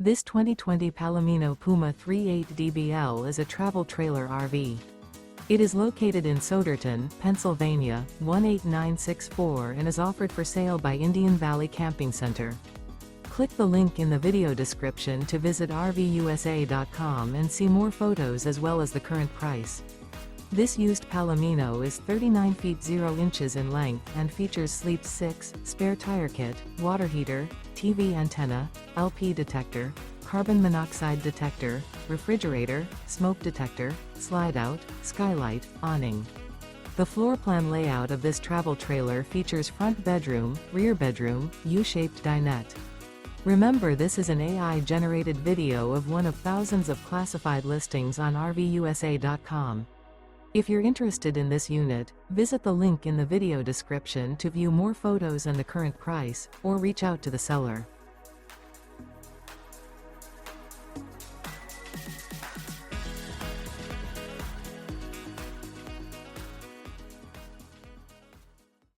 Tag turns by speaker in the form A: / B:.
A: This 2020 Palomino Puma 3.8 DBL is a travel trailer RV. It is located in Souderton, Pennsylvania, 18964 and is offered for sale by Indian Valley Camping Center. Click the link in the video description to visit RVUSA.com and see more photos as well as the current price. This used Palomino is 39 feet 0 inches in length and features sleep 6, spare tire kit, water heater, TV antenna, LP detector, carbon monoxide detector, refrigerator, smoke detector, Slideout, Skylight, Awning. The floor plan layout of this travel trailer features front bedroom, rear bedroom, U-shaped dinette. Remember, this is an AI-generated video of one of thousands of classified listings on RVUSA.com. If you're interested in this unit, visit the link in the video description to view more photos and the current price, or reach out to the seller.